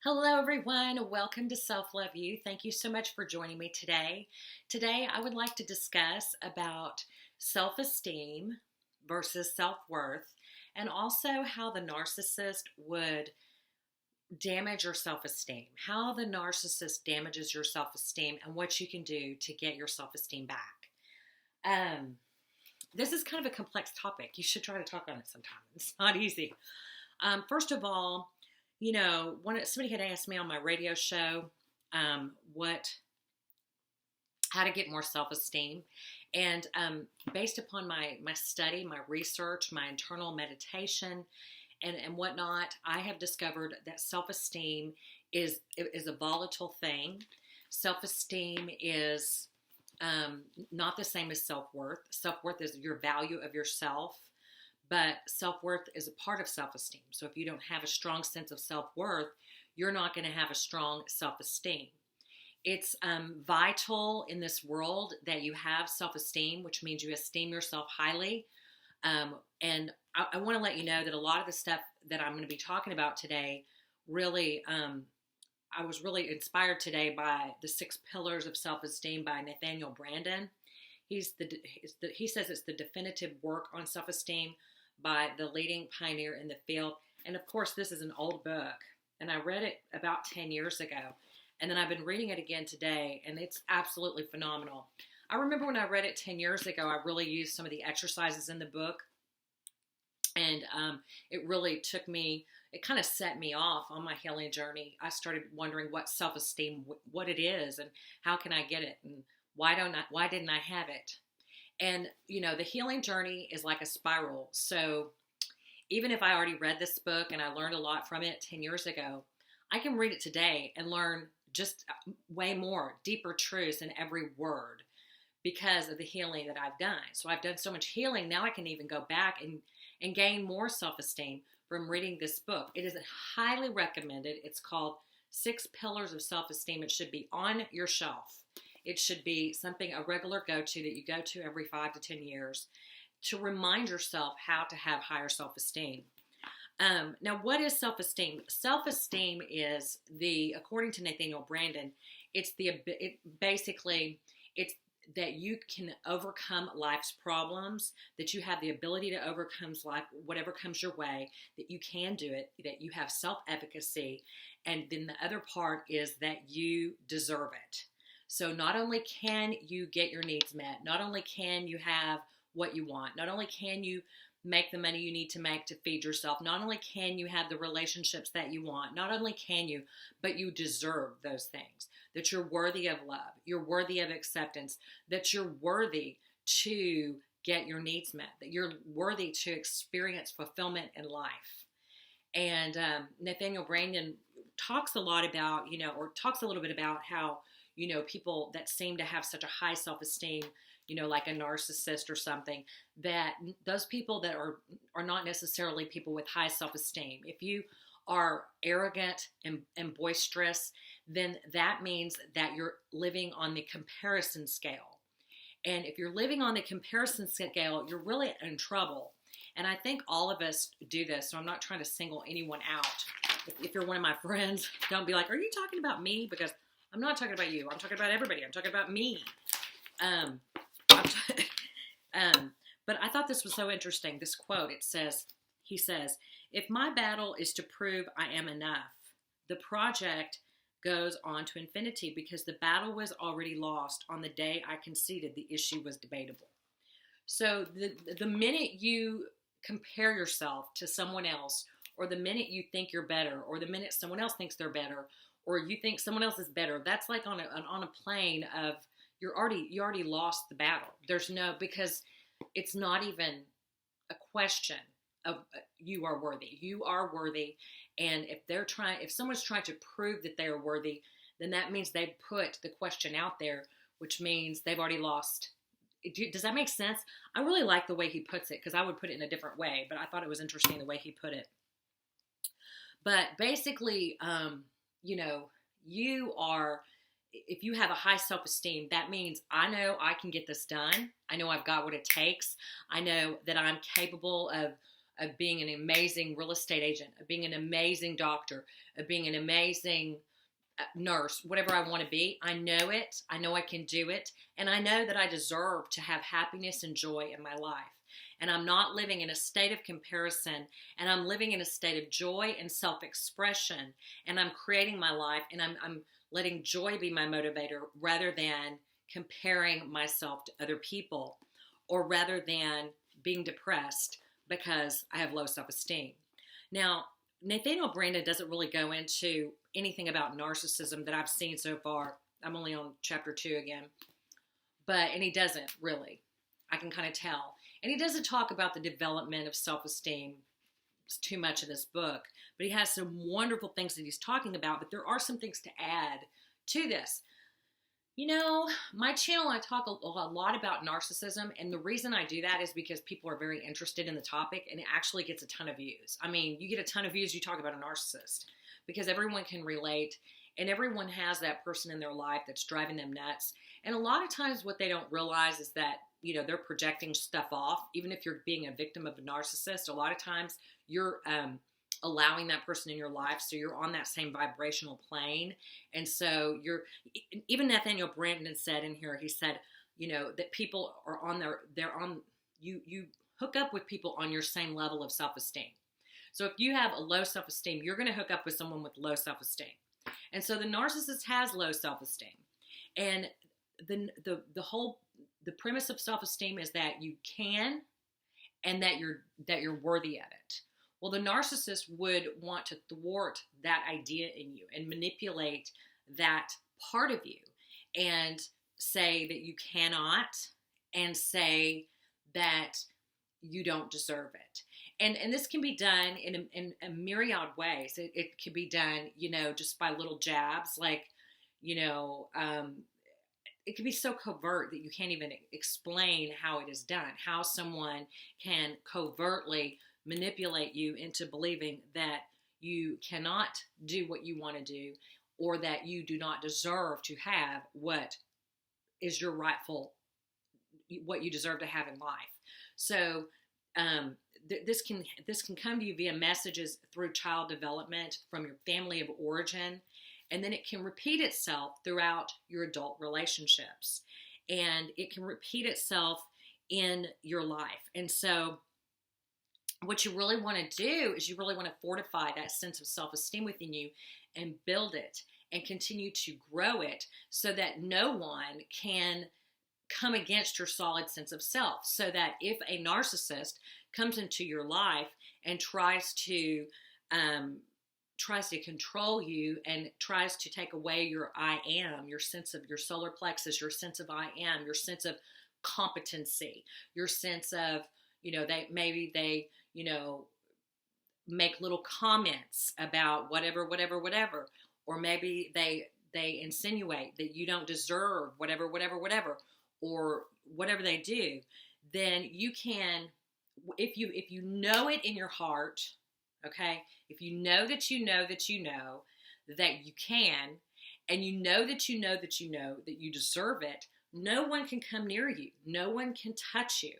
Hello, everyone. Welcome to Self Love You. Thank you so much for joining me today. Today, I would like to discuss about self-esteem versus self-worth, and also how the narcissist would damage your self-esteem, how the narcissist damages your self-esteem, and what you can do to get your self-esteem back. This is kind of a complex topic. You should try to talk on it sometime. It's not easy. First of all, somebody had asked me on my radio show how to get more self-esteem, and based upon my study, my research, my internal meditation, and whatnot, I have discovered that self-esteem is a volatile thing. Self-esteem is not the same as self-worth. Self-worth is your value of yourself. But self-worth is a part of self-esteem. So if you don't have a strong sense of self-worth, you're not going to have a strong self-esteem. It's vital in this world that you have self-esteem, which means you esteem yourself highly. And I want to let you know that a lot of the stuff that I'm going to be talking about today, really, I was really inspired today by the 6 Pillars of Self-Esteem by Nathaniel Branden. He says it's the definitive work on self-esteem by the leading pioneer in the field. And of course, this is an old book, and I read it about 10 years ago. And then I've been reading it again today, and it's absolutely phenomenal. I remember when I read it 10 years ago, I really used some of the exercises in the book. And it really it kind of set me off on my healing journey. I started wondering what self-esteem, what it is, and how can I get it, and why didn't I have it? And, the healing journey is like a spiral. So even if I already read this book and I learned a lot from it 10 years ago, I can read it today and learn just way more, deeper truths in every word because of the healing that I've done. So I've done so much healing. Now I can even go back and gain more self-esteem from reading this book. It is highly recommended. It's called 6 Pillars of Self-Esteem. It should be on your shelf. It should be a regular go-to that you go to every 5 to 10 years to remind yourself how to have higher self-esteem. Now, what is self-esteem? Self-esteem is according to Nathaniel Branden, it's that you can overcome life's problems, that you have the ability to overcome life, whatever comes your way, that you can do it, that you have self-efficacy, and then the other part is that you deserve it. So not only can you get your needs met, not only can you have what you want, not only can you make the money you need to make to feed yourself, not only can you have the relationships that you want, not only can you, but you deserve those things, that you're worthy of love, you're worthy of acceptance, that you're worthy to get your needs met, that you're worthy to experience fulfillment in life. And Nathaniel Branden talks a lot about, talks a little bit about how, people that seem to have such a high self-esteem, like a narcissist or something, that those people that are not necessarily people with high self-esteem. If you are arrogant and boisterous, then that means that you're living on the comparison scale. And if you're living on the comparison scale, you're really in trouble. And I think all of us do this, so I'm not trying to single anyone out. If you're one of my friends, don't be like, are you talking about me? Because I'm not talking about you. I'm talking about everybody. I'm talking about me. But I thought this was so interesting. This quote, he says, if my battle is to prove I am enough, the project goes on to infinity because the battle was already lost on the day I conceded the issue was debatable. So the minute you compare yourself to someone else, or the minute you think you're better, or the minute someone else thinks they're better, or you think someone else is better, that's like on a plane of you already lost the battle. Because it's not even a question of you are worthy. You are worthy, and if someone's trying to prove that they are worthy, then that means they put the question out there, which means they've already lost. Does that make sense? I really like the way he puts it, because I would put it in a different way, but I thought it was interesting the way he put it. But basically, if you have a high self-esteem, that means I know I can get this done. I know I've got what it takes. I know that I'm capable of being an amazing real estate agent, of being an amazing doctor, of being an amazing nurse, whatever I want to be. I know it. I know I can do it. And I know that I deserve to have happiness and joy in my life. And I'm not living in a state of comparison, and I'm living in a state of joy and self-expression, and I'm creating my life, and I'm letting joy be my motivator rather than comparing myself to other people, or rather than being depressed because I have low self-esteem. Now, Nathaniel Branden doesn't really go into anything about narcissism that I've seen so far. I'm only on chapter 2 again. And he doesn't really. I can kind of tell. And he doesn't talk about the development of self-esteem too much in this book, but he has some wonderful things that he's talking about, but there are some things to add to this. You know, my channel, I talk a lot about narcissism, and the reason I do that is because people are very interested in the topic, and it actually gets a ton of views. I mean, you get a ton of views, you talk about a narcissist, because everyone can relate, and everyone has that person in their life that's driving them nuts. And a lot of times what they don't realize is that, you know, they're projecting stuff off. Even if you're being a victim of a narcissist, a lot of times you're allowing that person in your life, so you're on that same vibrational plane. And so even Nathaniel Branden said in here, he said, you know, that people are you hook up with people on your same level of self-esteem. So if you have a low self-esteem, you're going to hook up with someone with low self-esteem. And so the narcissist has low self-esteem. And the premise of self-esteem is that you can, and that you're worthy of it. Well, the narcissist would want to thwart that idea in you and manipulate that part of you and say that you cannot, and say that you don't deserve it. And this can be done in a myriad ways. It can be done, you know, just by little jabs, like, you know, it can be so covert that you can't even explain how it is done, how someone can covertly manipulate you into believing that you cannot do what you want to do, or that you do not deserve to have what is your rightful, what you deserve to have in life. So this can come to you via messages through child development from your family of origin, and then it can repeat itself throughout your adult relationships, and it can repeat itself in your life. And so what you really want to do is you really want to fortify that sense of self-esteem within you and build it and continue to grow it, so that no one can come against your solid sense of self. So that if a narcissist comes into your life and tries to control you and tries to take away your I am, your sense of your solar plexus, your sense of I am, your sense of competency, your sense of, you know, they you know, make little comments about whatever, or maybe they insinuate that you don't deserve whatever, or whatever they do, then you can, if you know it in your heart, okay, if you know that you know that you know that you can, and you know that you know that you know that you deserve it, no one can come near you. No one can touch you.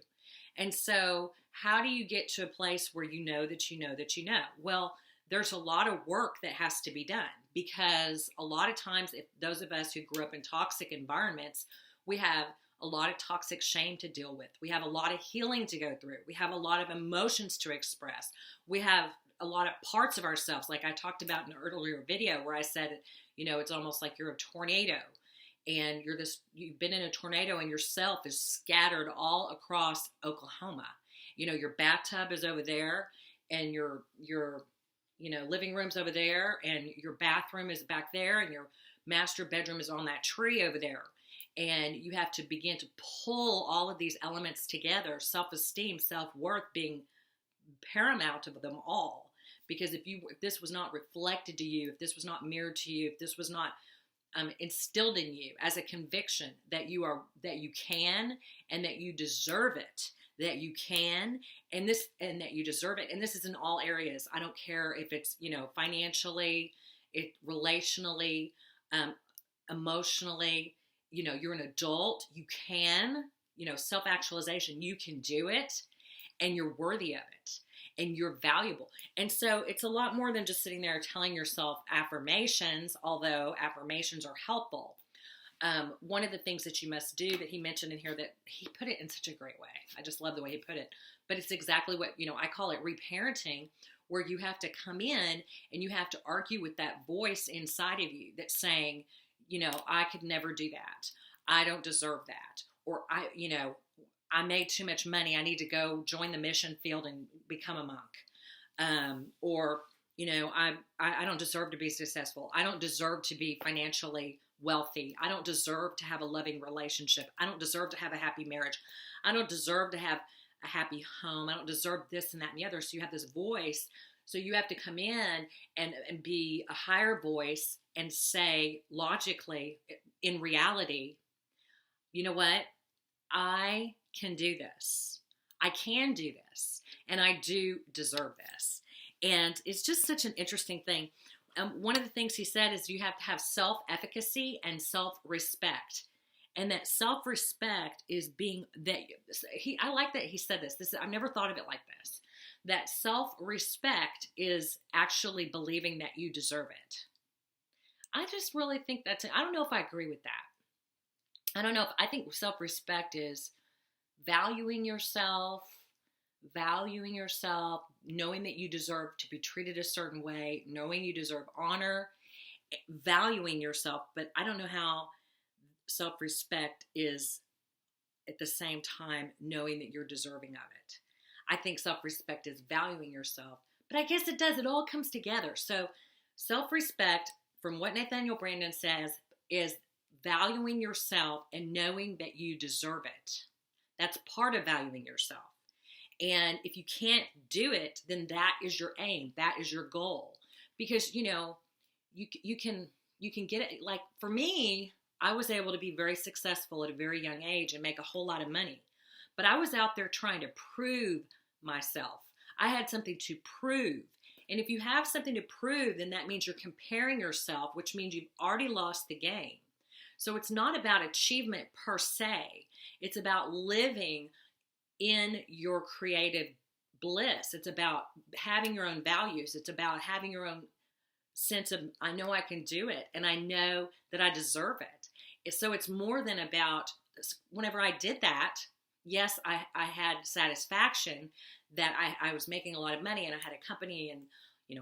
And so how do you get to a place where you know that you know that you know? Well, there's a lot of work that has to be done, because a lot of times, if those of us who grew up in toxic environments, we have a lot of toxic shame to deal with. We have a lot of healing to go through. We have a lot of emotions to express. We have a lot of parts of ourselves, like I talked about in an earlier video where I said, you know, it's almost like you're a tornado, and you've been in a tornado and yourself is scattered all across Oklahoma. You know, your bathtub is over there, and your you know, living room's over there, and your bathroom is back there, and your master bedroom is on that tree over there. And you have to begin to pull all of these elements together, self-esteem, self-worth being paramount of them all. Because if this was not reflected to you, if this was not mirrored to you, if this was not instilled in you as a conviction that you can, and that you deserve it, that you can, and that you deserve it. And this is in all areas. I don't care if it's, you know, financially, relationally, emotionally, you know, you're an adult, you can, you know, self-actualization, you can do it, and you're worthy of it. and you're valuable. And so it's a lot more than just sitting there telling yourself affirmations, although affirmations are helpful. One of the things that you must do that he mentioned in here, that he put it in such a great way. I just love the way he put it. But it's exactly what, I call it reparenting, where you have to come in and you have to argue with that voice inside of you that's saying, I could never do that. I don't deserve that. Or I made too much money. I need to go join the mission field and become a monk. Or I don't deserve to be successful. I don't deserve to be financially wealthy. I don't deserve to have a loving relationship. I don't deserve to have a happy marriage. I don't deserve to have a happy home. I don't deserve this and that and the other. So you have this voice. So you have to come in and be a higher voice and say logically, in reality, you know what? I can do this. I can do this. And I do deserve this. And it's just such an interesting thing. One of the things he said is you have to have self-efficacy and self-respect. And that self-respect is being that I like that he said this. I've never thought of it like this. That self-respect is actually believing that you deserve it. I just really think I don't know if I agree with that. I don't know if I think self-respect is valuing yourself, knowing that you deserve to be treated a certain way, knowing you deserve honor, valuing yourself. But I don't know how self-respect is at the same time knowing that you're deserving of it. I think self-respect is valuing yourself, but I guess it does. It all comes together. So self-respect, from what Nathaniel Branden says, is valuing yourself and knowing that you deserve it. That's part of valuing yourself. And if you can't do it, then that is your aim. That is your goal. Because, you can get it. Like for me, I was able to be very successful at a very young age and make a whole lot of money. But I was out there trying to prove myself. I had something to prove. And if you have something to prove, then that means you're comparing yourself, which means you've already lost the game. So it's not about achievement per se. It's about living in your creative bliss. It's about having your own values. It's about having your own sense of, I know I can do it, and I know that I deserve it. So it's more than about, whenever I did that, yes, I had satisfaction that I was making a lot of money and I had a company, and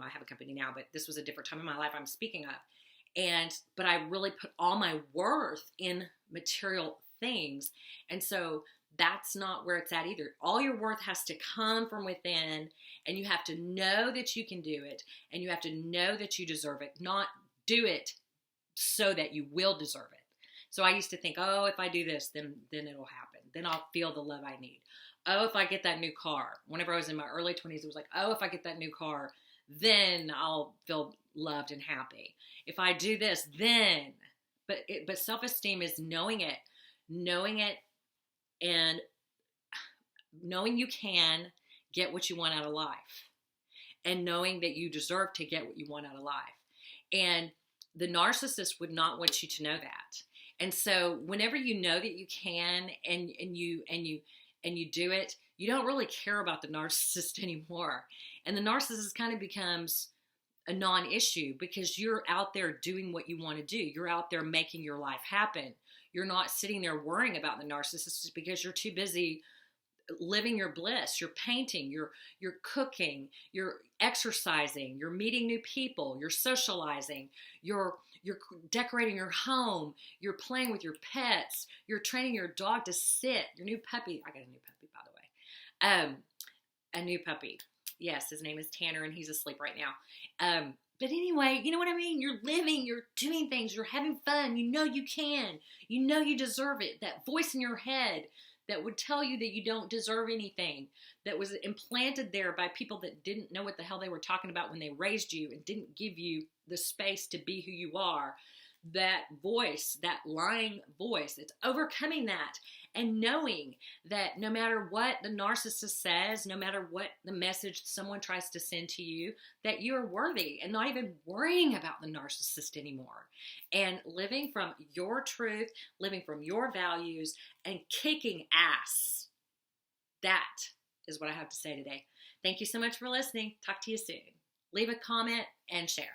I have a company now, but this was a different time in my life I'm speaking of. But I really put all my worth in material things. And so that's not where it's at either. All your worth has to come from within, and you have to know that you can do it, and you have to know that you deserve it, not do it so that you will deserve it. So I used to think, oh, if I do this, then it'll happen. Then I'll feel the love I need. Oh, if I get that new car. Whenever I was in my early 20s, it was like, oh, if I get that new car, then I'll feel loved and happy. If I do this, then. But self-esteem is knowing it, and knowing you can get what you want out of life, and knowing that you deserve to get what you want out of life. And the narcissist would not want you to know that. And so whenever you know that you can and you do it, you don't really care about the narcissist anymore. And the narcissist kind of becomes a non-issue because you're out there doing what you want to do. You're out there making your life happen. You're not sitting there worrying about the narcissist because you're too busy living your bliss. You're painting, you're cooking, you're exercising, you're meeting new people, you're socializing, you're decorating your home, you're playing with your pets, you're training your dog to sit, your new puppy. I got a new puppy, by the way. A new puppy. Yes, his name is Tanner, and he's asleep right now. But anyway, you know what I mean? You're living, you're doing things, you're having fun. You know you can. You know you deserve it. That voice in your head that would tell you that you don't deserve anything, that was implanted there by people that didn't know what the hell they were talking about when they raised you and didn't give you the space to be who you are. That voice, that lying voice, it's overcoming that and knowing that no matter what the narcissist says, no matter what the message someone tries to send to you, that you're worthy, and not even worrying about the narcissist anymore. And living from your truth, living from your values, and kicking ass. That is what I have to say today. Thank you so much for listening. Talk to you soon. Leave a comment and share.